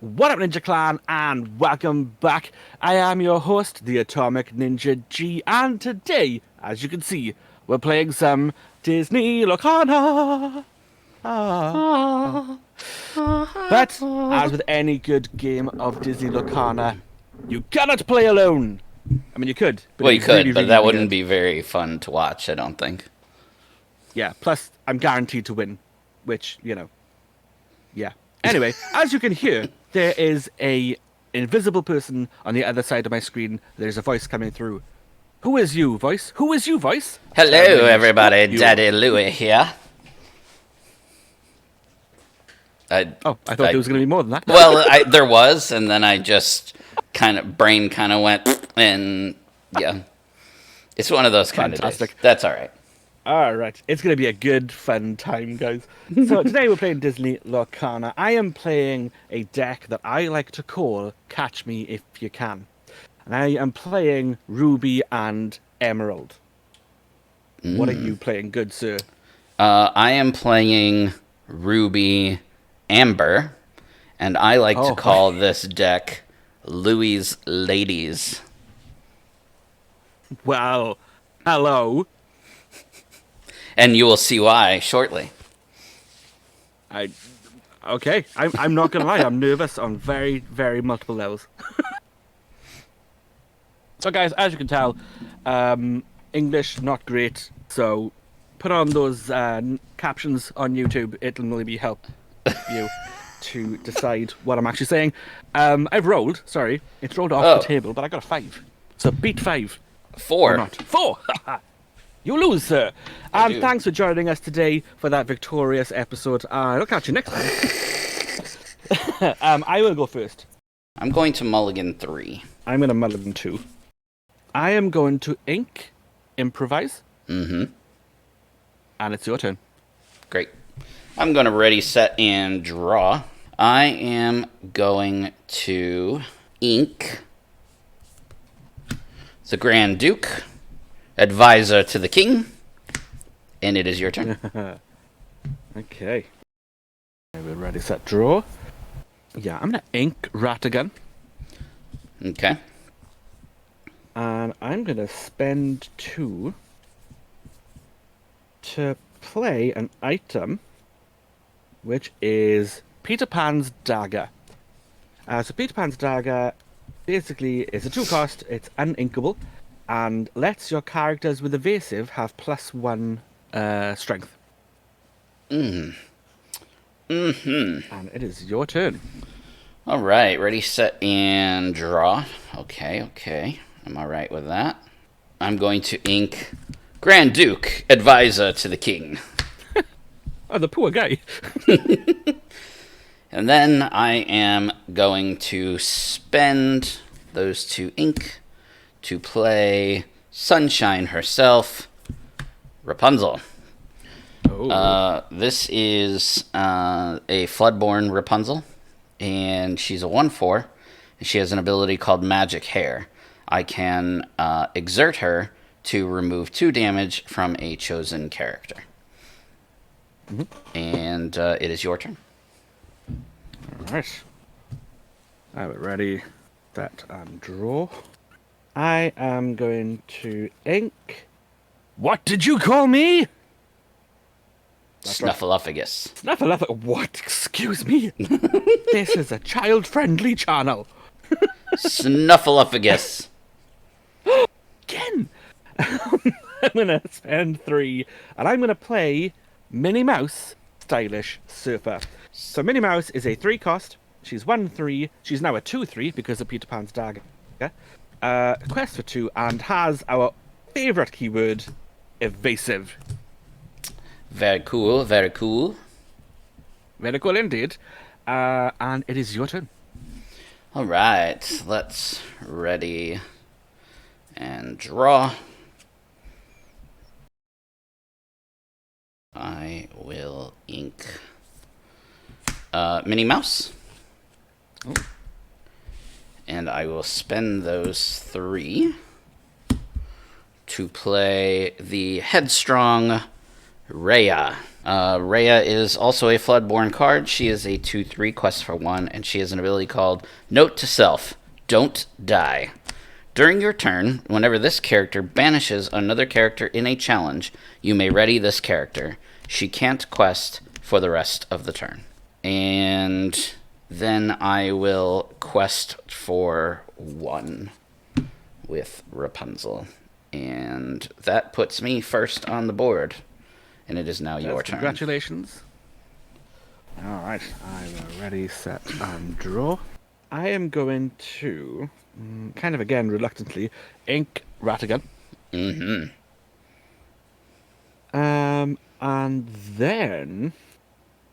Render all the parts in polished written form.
What up, Ninja Clan, and welcome back. I am your host, the Atomic Ninja G, and today, as you can see, we're playing some Disney Lorcana. Ah. But, as with any good game of Disney Lorcana, you cannot play alone. I mean, you could, but Well, you it'd be really, could, but really that wouldn't weird. be very fun to watch, I don't think. Yeah, plus, I'm guaranteed to win, which, yeah. Anyway, as you can hear, there is a invisible person on the other side of my screen. There's a voice coming through. Who is you, voice? Who is you, voice? Hello, Tell me. everybody. You. Daddy Louie here. Oh, I thought there was going to be more than that. Well, there was, and then I just brain kind of went, and yeah. It's one of those kind of days. Fantastic. That's all right. All right, it's going to be a good, fun time, guys. So today we're playing Disney Lorcana. I am playing a deck that I like to call Catch Me If You Can. And I am playing Ruby and Emerald. What are you playing, good sir? I am playing Ruby Amber, and I like to call this deck Louie's Ladies. Well, hello. And you will see why shortly. Okay, I'm not gonna lie, I'm nervous on very, very multiple levels. So guys, as you can tell, English not great, so put on those captions on YouTube. It'll really help you to decide what I'm actually saying. I've rolled, sorry, it's rolled off the table, but I got a 5. So beat 5. 4. Or not. 4! You lose, sir. And thanks for joining us today for that victorious episode. I'll catch you next time. I will go first. I'm going to mulligan 3. I'm going to mulligan 2. I am going to ink, improvise. Mm-hmm. And it's your turn. Great. I'm going to ready, set, and draw. I am going to ink the Grand Duke, advisor to the king, and it is your turn. Okay. We're ready, set, draw. Yeah, I'm going to ink Ratigan. Okay. And I'm going to spend 2 to play an item, which is Peter Pan's Dagger. So Peter Pan's Dagger basically is a 2-cost, it's uninkable, and lets your characters with evasive have +1 strength. And it is your turn. All right, ready, set, and draw. Okay. I'm all right with that. I'm going to ink Grand Duke, advisor to the king. Oh, the poor guy. And then I am going to spend those 2 ink to play Sunshine herself, Rapunzel. This is a Floodborn Rapunzel, and she's a 1/4, and she has an ability called Magic Hair. I can exert her to remove 2 damage from a chosen character. And it is your turn. Alright. We're ready, set, and draw. I am going to ink. What did you call me? Snuffleupagus. Snuffleupagus. What? Excuse me. This is a child-friendly channel. Snuffleupagus. Again. I'm gonna spend 3, and I'm gonna play Minnie Mouse, Stylish Surfer. So Minnie Mouse is a 3-cost. She's 1/3. She's now a 2/3 because of Peter Pan's Dagger. Quest for 2, and has our favorite keyword, evasive. Very cool, very cool. Very cool indeed. And it is your turn. All right, let's ready and draw. I will ink Minnie Mouse. Oh. And I will spend those 3 to play the headstrong Rhea. Rhea is also a Floodborn card. She is a 2/3 quest for 1, and she has an ability called Note to Self: Don't Die. During your turn, whenever this character banishes another character in a challenge, you may ready this character. She can't quest for the rest of the turn. And then I will quest for 1 with Rapunzel. And that puts me first on the board. And it is now your turn. Congratulations. All right, I will ready, set, and draw. I am going to, kind of again reluctantly, ink Ratigan. Mm-hmm. And then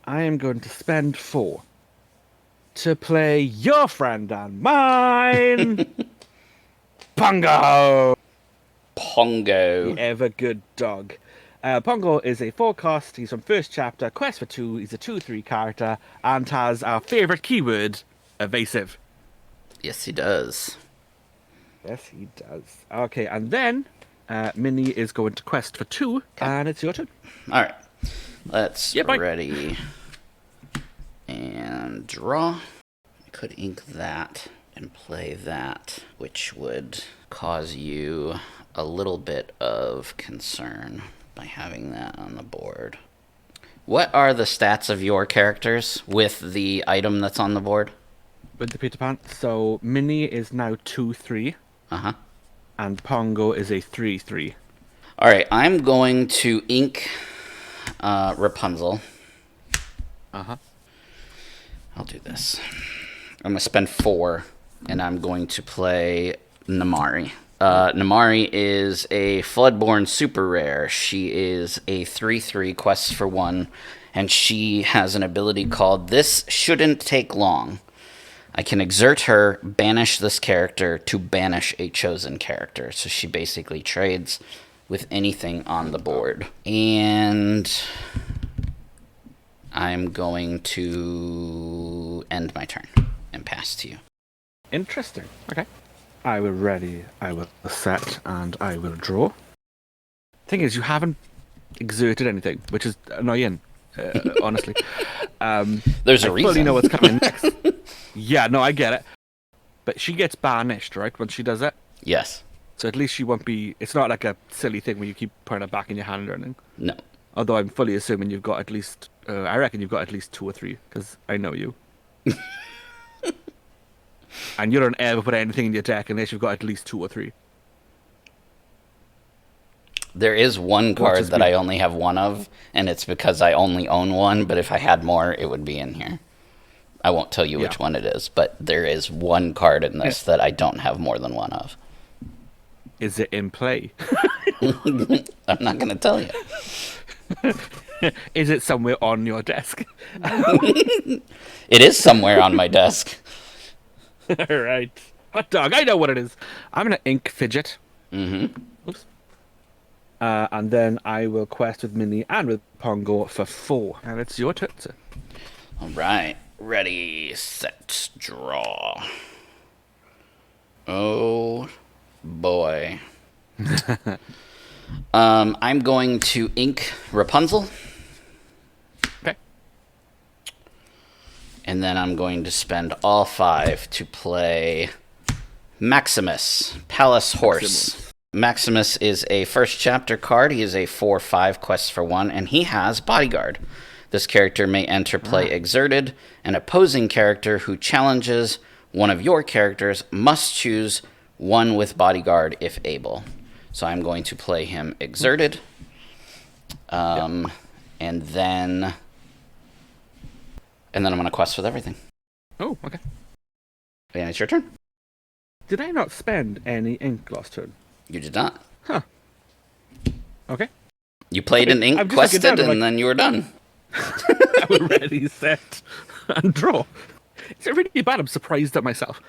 I am going to spend 4 to play your friend and mine, Pongo. Pongo. The ever good dog. Pongo is a 4-cost. He's from first chapter, quest for 2. He's a 2/3 character and has our favourite keyword, evasive. Yes, he does. Yes, he does. Okay, and then Minnie is going to quest for 2, and it's your turn. All right. Let's Yep, ready and draw. I could ink that and play that, which would cause you a little bit of concern by having that on the board. What are the stats of your characters with the item that's on the board? With the Peter Pan. So Minnie is now 2/3. Uh-huh. And Pongo is a 3/3. All right, I'm going to ink Rapunzel. Uh-huh. I'll do this. I'm going to spend 4, and I'm going to play Namari. Namari is a Floodborn super rare. She is a 3/3 quest for 1, and she has an ability called This Shouldn't Take Long. I can exert her, banish this character to banish a chosen character. So she basically trades with anything on the board. And I'm going to end my turn and pass to you. Interesting. Okay. I will ready, I will set, and I will draw. Thing is, you haven't exerted anything, which is annoying, honestly. There's a reason. I fully know what's coming next. Yeah, no, I get it. But she gets banished, right, when she does it? Yes. So at least she won't be... It's not like a silly thing where you keep putting it back in your hand or anything. No. Although I'm fully assuming you've got at least... I reckon you've got at least 2 or 3, because I know you. And you don't ever put anything in your deck unless you've got at least 2 or 3. There is one card that I only have 1 of, and it's because I only own 1, but if I had more, it would be in here. I won't tell you which one it is, but there is 1 card in this that I don't have more than 1 of. Is it in play? I'm not going to tell you. Is it somewhere on your desk? It is somewhere on my desk. Right. Hot dog, I know what it is. I'm going to ink Fidget. Mm-hmm. Oops. And then I will quest with Minnie and with Pongo for 4. And it's your turn, sir. All right. Ready, set, draw. Oh, boy. I'm going to ink Rapunzel. Okay. And then I'm going to spend all 5 to play Maximus, Palace Horse. Maximus is a first chapter card. He is a 4/5 quest for 1, and he has Bodyguard. This character may enter play exerted. An opposing character who challenges one of your characters must choose one with Bodyguard if able. So I'm going to play him exerted. And then I'm going to quest with everything. Oh, okay. And it's your turn. Did I not spend any ink last turn? You did not. Huh. Okay. You played an ink, quested, and then you were done. I was ready, set, and draw. Is it really bad? I'm surprised at myself.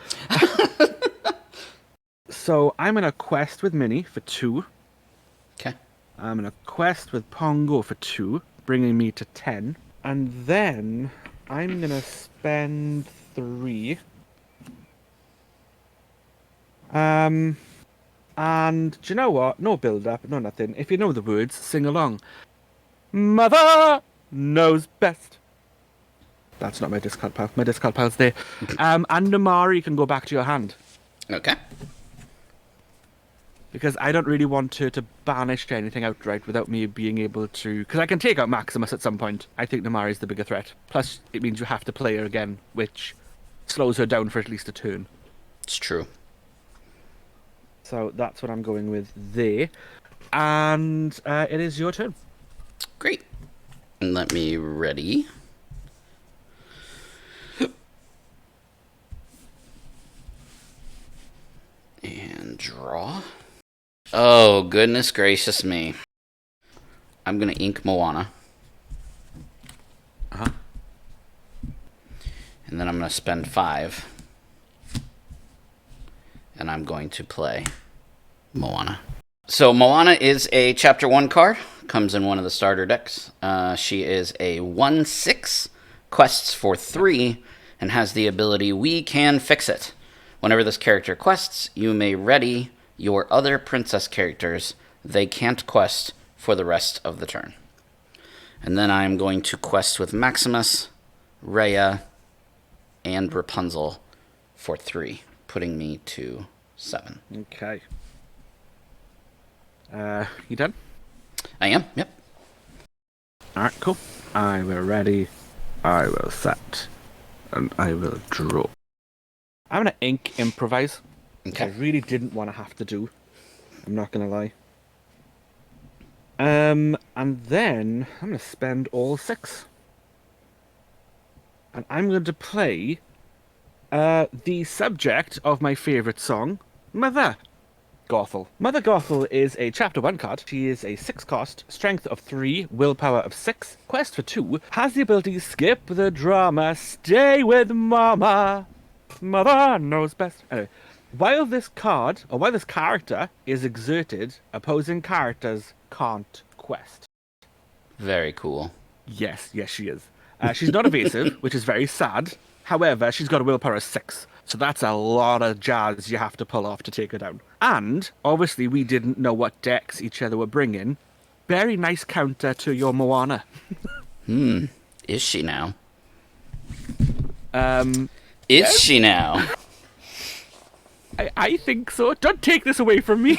So I'm going to quest with Minnie for 2. Okay. I'm going to quest with Pongo for 2, bringing me to 10. And then I'm going to spend 3. And do you know what? No build-up, no nothing. If you know the words, sing along. Mother, knows best. That's not my discard pile. My discard pile's there. And Namari can go back to your hand. Okay. Because I don't really want her to banish anything outright without me being able to... Because I can take out Maximus at some point. I think Namari's the bigger threat. Plus, it means you have to play her again, which slows her down for at least a turn. It's true. So that's what I'm going with there. And it is your turn. Great. And let me ready. And draw. Oh, goodness gracious me. I'm going to ink Moana. Uh-huh. And then I'm going to spend 5. And I'm going to play Moana. So Moana is a Chapter 1 card. Comes in one of the starter decks. She is a 1/6, quests for 3, and has the ability We Can Fix It. Whenever this character quests, you may ready your other princess characters. They can't quest for the rest of the turn. And then I'm going to quest with Maximus, Rhea, and Rapunzel for 3, putting me to 7. Okay. You done? I am, yep. Alright, cool. I will ready, I will set, and I will draw. I'm going to ink improvise. Okay. I really didn't want to have to do. I'm not going to lie. And then I'm going to spend all 6. And I'm going to play the subject of my favourite song, Mother Gothel. Mother Gothel is a Chapter 1 card. She is a 6 cost, strength of 3, willpower of 6, quest for 2, has the ability skip the drama, stay with mama. Mother knows best. Anyway, while this character is exerted, opposing characters can't quest. Very cool. Yes, she is. She's not evasive, which is very sad. However, she's got a willpower of 6. So that's a lot of jazz you have to pull off to take her down. And, obviously, we didn't know what decks each other were bringing. Very nice counter to your Moana. Is she now? Yes? She now? I think so. Don't take this away from me.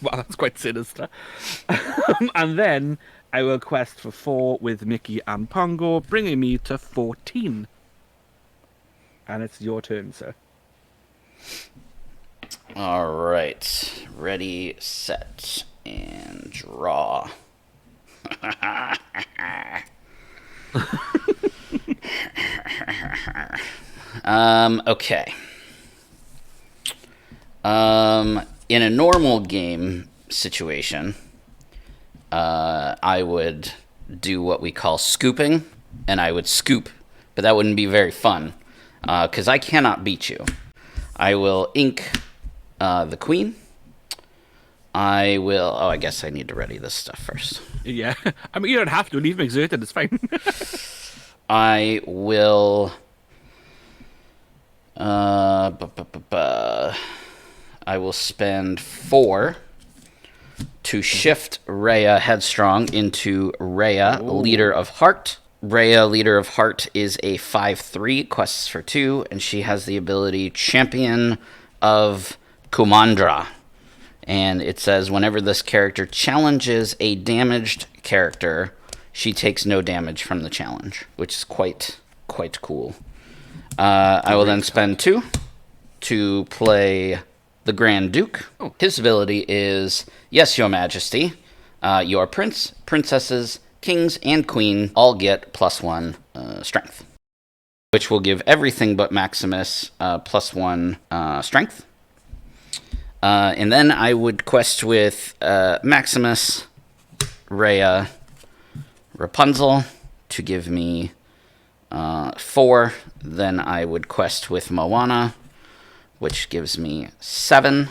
Wow, that's quite sinister. And then I will quest for 4 with Mickey and Pongo, bringing me to 14. And it's your turn, sir. All right. Ready, set, and draw. Okay. In a normal game situation, I would do what we call scooping, and I would scoop, but that wouldn't be very fun, because I cannot beat you. I will ink the queen. I will... Oh, I guess I need to ready this stuff first. Yeah. I mean, you don't have to. Leave them exerted. It's fine. I will... I will spend 4 to shift Rhea Headstrong into Rhea Leader of Heart. Rhea Leader of Heart is a 5/3, quests for 2, and she has the ability Champion of Kumandra. And it says whenever this character challenges a damaged character, she takes no damage from the challenge, which is quite cool. I will then spend 2 to play the Grand Duke. His ability is, yes, Your Majesty, your prince, princesses, kings, and queen all get +1 strength, which will give everything but Maximus +1 strength. And then I would quest with Maximus, Rhea, Rapunzel to give me 4. Then I would quest with Moana, which gives me 7.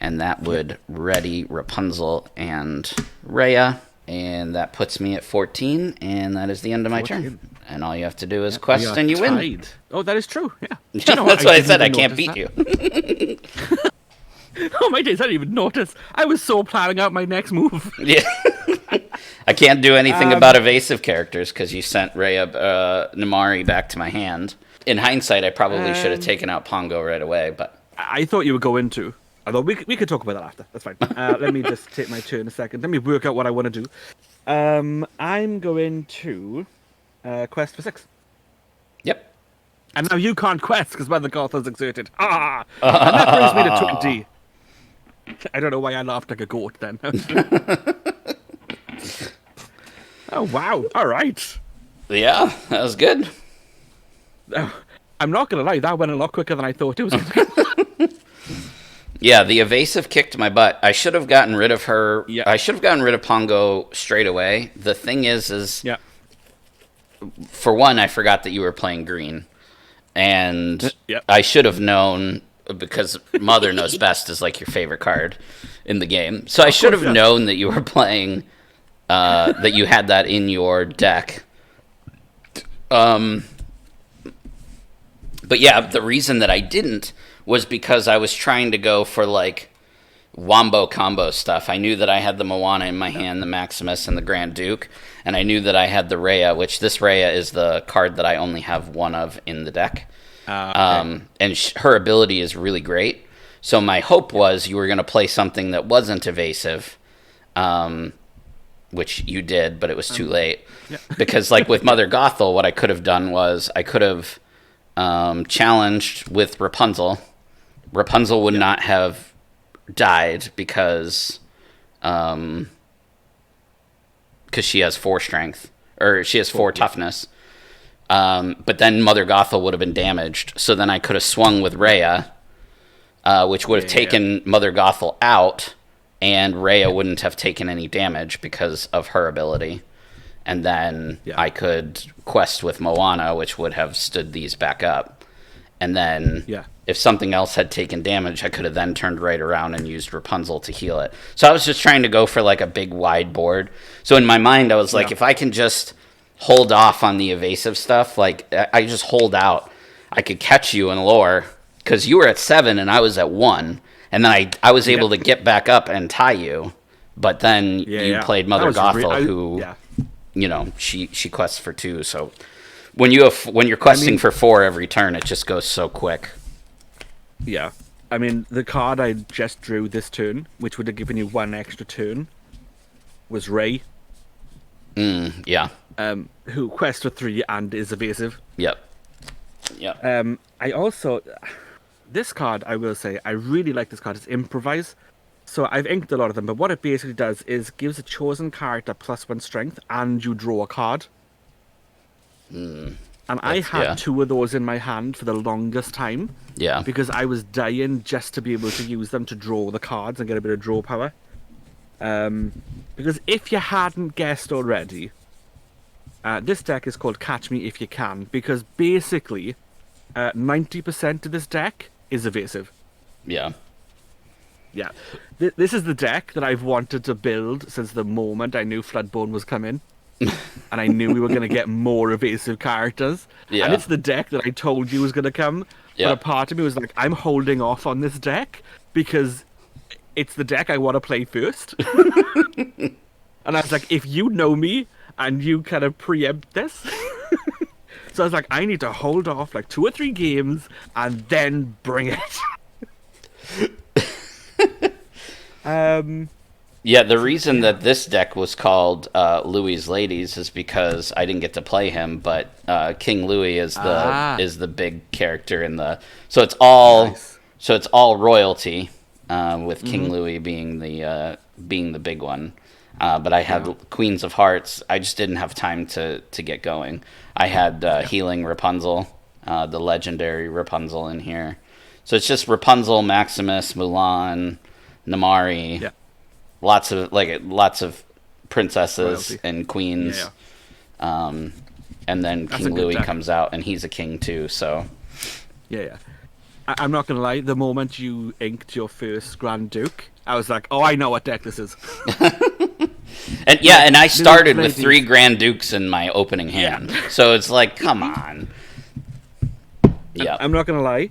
And that would ready Rapunzel and Rhea. And that puts me at 14. And that is the end of my turn. And all you have to do is quest and you win. Oh, that is true. Yeah. That's why I said I can't beat you. Oh my days, I didn't even notice. I was so planning out my next move. Yeah. I can't do anything about evasive characters because you sent Rhea Namari back to my hand. In hindsight, I probably should have taken out Pongo right away, but I thought you were going to. Although we could talk about that after. That's fine. Let me just take my turn a second. Let me work out what I want to do. I'm going to quest for 6. yep. And now you can't quest because Mother Gothel's exerted. And that brings me to 20. I don't know why I laughed like a goat then. Oh, wow. All right. Yeah, that was good. I'm not going to lie. That went a lot quicker than I thought it was going to. Yeah, the evasive kicked my butt. I should have gotten rid of her. Yeah. I should have gotten rid of Pongo straight away. The thing is, Yeah. for one, I forgot that you were playing green. And Yep. I should have known, because Mother Knows Best is like your favorite card in the game. So I should have known that you were playing, that you had that in your deck. But yeah, the reason that I didn't was because I was trying to go for like wombo combo stuff. I knew that I had the Moana in my hand, the Maximus, and the Grand Duke, and I knew that I had the Rhea, which this Rhea is the card that I only have one of in the deck. Okay. And her ability is really great. So my hope was you were going to play something that wasn't evasive, which you did, but it was too late. Yeah. Because like with Mother Gothel, what I could have done was I could have challenged with Rapunzel. Rapunzel would not have died because she has 4 strength, or she has 4 toughness. But then Mother Gothel would have been damaged. So then I could have swung with Rhea, which would have taken Mother Gothel out, and Rhea wouldn't have taken any damage because of her ability. And then I could quest with Moana, which would have stood these back up. And then if something else had taken damage, I could have then turned right around and used Rapunzel to heal it. So I was just trying to go for like a big wide board. So in my mind, I was like, if I can just hold off on the evasive stuff, like I just hold out, I could catch you in lore, because you were at 7 and I was at 1. And then I was able to get back up and tie you. But then you played Mother Gothel, who, you know, she quests for 2. So when you're questing for 4 every turn, it just goes so quick. Yeah. I mean, the card I just drew this turn, which would have given you 1 extra turn, was Ray. Yeah. Who quests for 3 and is evasive. Yep. I also... This card, I will say, I really like this card. It's Improvise. So I've inked a lot of them, but what it basically does is gives a chosen character +1 strength, and you draw a card. And I had 2 of those in my hand for the longest time. Yeah. Because I was dying just to be able to use them to draw the cards and get a bit of draw power. Because if you hadn't guessed already, this deck is called Catch Me If You Can, because basically 90% of this deck is evasive. Yeah. Yeah. This is the deck that I've wanted to build since the moment I knew Floodbone was coming. And I knew we were going to get more evasive characters. Yeah. And it's the deck that I told you was going to come. Yeah. But a part of me was like, I'm holding off on this deck because it's the deck I want to play first. And I was like, if you know me and you kind of preempt this... So I was like, I need to hold off like 2 or 3 games and then bring it. Yeah, the reason that this deck was called Louie's Ladies is because I didn't get to play him, but King Louie is the big character in the. So it's all royalty, with King Louie being the big one. But I had Queens of Hearts. I just didn't have time to get going. I had Healing Rapunzel, the legendary Rapunzel in here. So it's just Rapunzel, Maximus, Mulan, Namari. Yeah. Lots of princesses and queens. Yeah. And then King Louie comes out, and he's a king too. So. Yeah. I'm not gonna lie. The moment you inked your first Grand Duke, I was like, "Oh, I know what deck this is." And I started with 3 Grand Dukes in my opening hand, so it's like, come on. Yeah, I'm not gonna lie.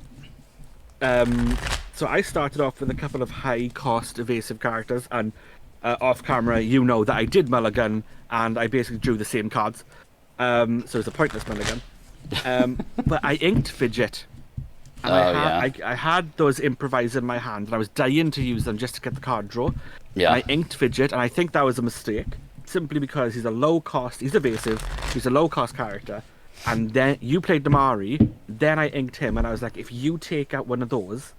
So I started off with a couple of high-cost evasive characters, and off camera, you know that I did mulligan, and I basically drew the same cards. So it's a pointless mulligan. But I inked Fidget. And I had those improvise in my hand, and I was dying to use them just to get the card draw. Yeah. And I inked Fidget, and I think that was a mistake, simply because he's evasive, he's a low-cost character. And then you played Damari, then I inked him, and I was like, if you take out one of those,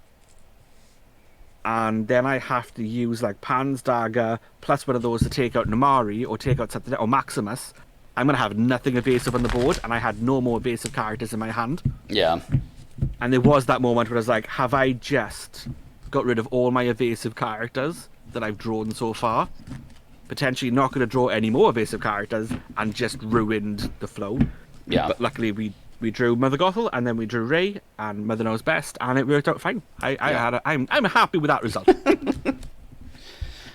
and then I have to use like Pan's Dagger plus one of those to take out Namari or take out something, or Maximus, I'm going to have nothing evasive on the board, and I had no more evasive characters in my hand. Yeah. And there was that moment where I was like, have I just got rid of all my evasive characters that I've drawn so far? Potentially not going to draw any more evasive characters and just ruined the flow. Yeah. But luckily we drew Mother Gothel, and then we drew Ray, and Mother Knows Best, and it worked out fine. I'm happy with that result.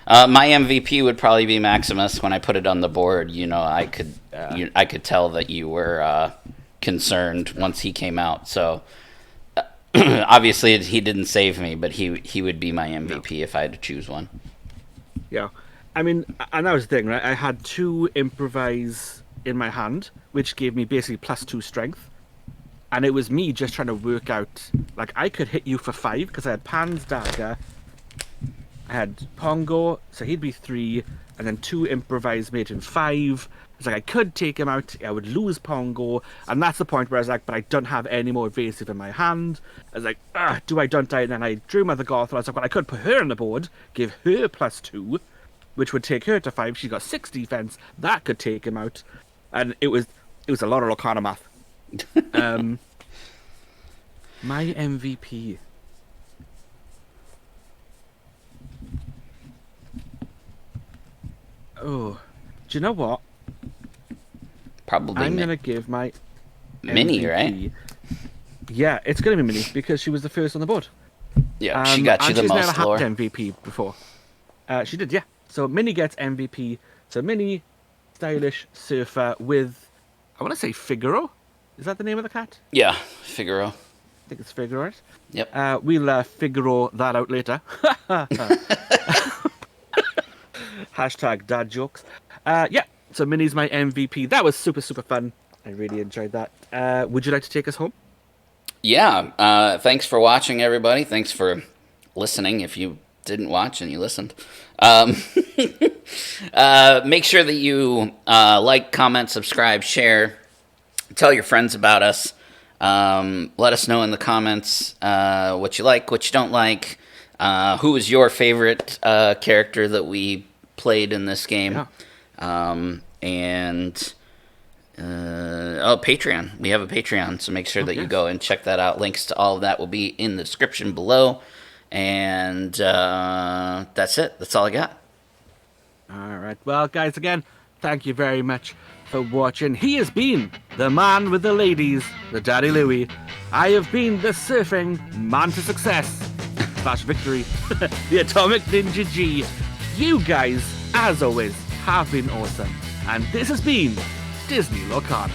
My MVP would probably be Maximus. When I put it on the board, I could tell that you were concerned once he came out. So obviously he didn't save me, but he would be my MVP if I had to choose one. Yeah, I mean, and that was the thing, right? I had 2 improvise in my hand, which gave me basically +2 strength. And it was me just trying to work out, like, I could hit you for 5 because I had Pan's Dagger, I had Pongo, so he'd be 3, and then 2 improvise made him 5. It's like I could take him out, I would lose Pongo, and that's the point where I was like, but I don't have any more evasive in my hand. I was like, do I, don't I? And then I drew Mother Gothel. I was like, well, I could put her on the board, give her +2, which would take her to 5. She's got 6 defense. That could take him out. And it was a lot of Lorcana math. My MVP. Oh, do you know what? Probably I'm gonna give my Minnie, MVP. right? Yeah, it's gonna be Minnie because she was the first on the board. Yeah, she got you the most she's never lore. had MVP before. She did, yeah. So Minnie gets MVP. So Minnie, stylish surfer with, I want to say Figaro. Is that the name of the cat? Yeah, Figaro. I think it's Figaro, right? Yep. We'll Figaro that out later. Hashtag dad jokes. Yeah, so Minnie's my MVP. That was super, super fun. I really enjoyed that. Would you like to take us home? Yeah. Thanks for watching, everybody. Thanks for listening if you didn't watch and you listened. Make sure that you like, comment, subscribe, share. Tell your friends about us. Let us know in the comments what you like, what you don't like. Who is your favorite character that we played in this game? Yeah. Patreon. We have a Patreon, so make sure that you go and check that out. Links to all of that will be in the description below. And that's it. That's all I got. All right. Well, guys, again, thank you very much for watching. He has been the man with the ladies, the Daddy Louie. I have been the surfing man to success / victory, the Atomic Ninja G. You guys, as always, have been awesome. And this has been Disney Lorcana.